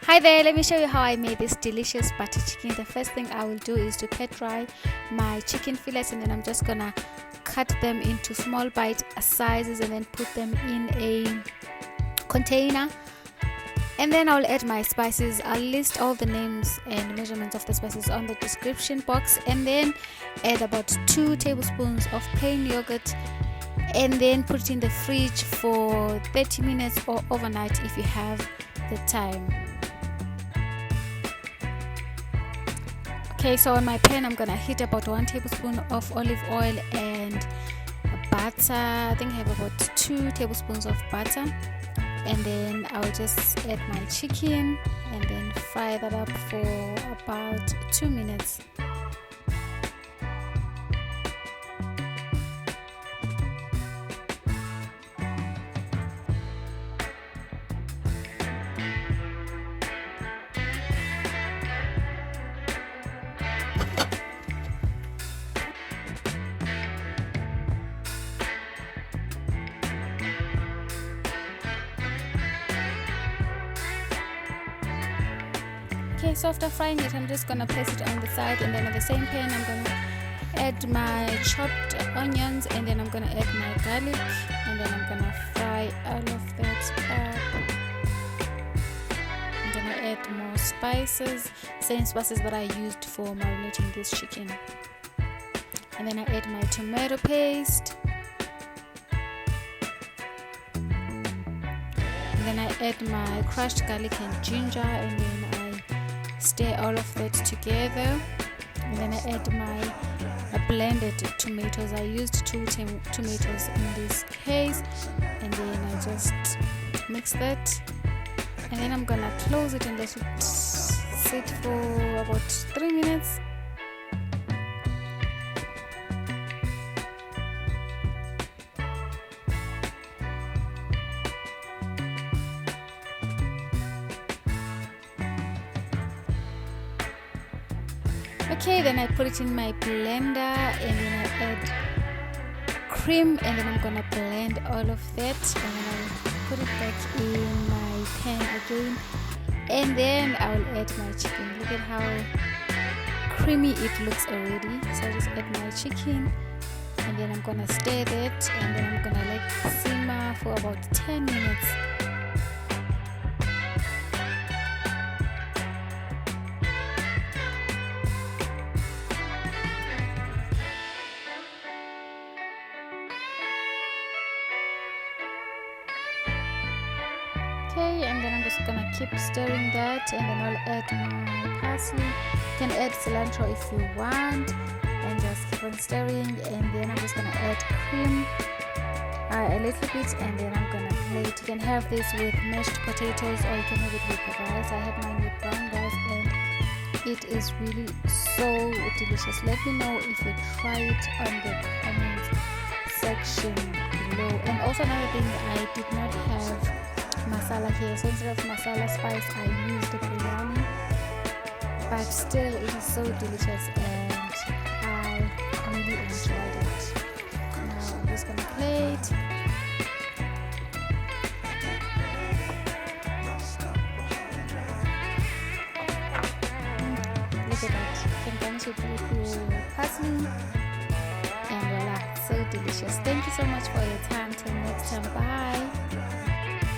Hi there, let me show you how I made this delicious butter chicken. The first thing I will do is to pat dry my chicken fillets, and then I'm just gonna cut them into small bite sizes and then put them in a container. And then I'll add my spices. I'll list all the names and measurements of the spices on the description box, and then add about 2 tablespoons of plain yogurt, and then put it in the fridge for 30 minutes or overnight if you have the time. Okay, so on my pan I'm gonna heat about 1 tablespoon of olive oil and butter. I think I have about 2 tablespoons of butter, and then I'll just add my chicken and then fry that up for about 2 minutes. Okay, so after frying it, I'm just gonna place it on the side, and then on the same pan I'm gonna add my chopped onions, and then I'm gonna add my garlic, and then I'm gonna fry all of that up. I'm gonna add more spices, same spices that I used for marinating this chicken, and then I add my tomato paste, and then I add my crushed garlic and ginger, and then stir all of that together, and then I add my blended tomatoes. I used 2 tomatoes in this case, and then I just mix that, and then I'm gonna close it and let it sit for about 3 minutes. Okay, then I put it in my blender, and then I add cream, and then I'm gonna blend all of that, and then I'll put it back in my pan again, and then I'll add my chicken. Look at how creamy it looks already. So I just add my chicken, and then I'm gonna stir that, and then I'm gonna let it simmer for about 10 minutes. Okay, and then I'm just gonna keep stirring that, and then I'll add my parsley. You can add cilantro if you want, and just keep on stirring, and then I'm just gonna add cream a little bit, and then I'm gonna plate. You can have this with mashed potatoes, or you can have it with rice. I had mine with brown rice, and it is really so delicious. Let me know if you try it on the comment section below. And also another thing, I did not have masala here, so instead of masala spice I used the bryani, but still it is so delicious and I really enjoyed it. Now I'm just gonna plate. Look at that, you can garnish it with your parsley, and voila, so delicious. Thank you so much for your time. Till next time, bye.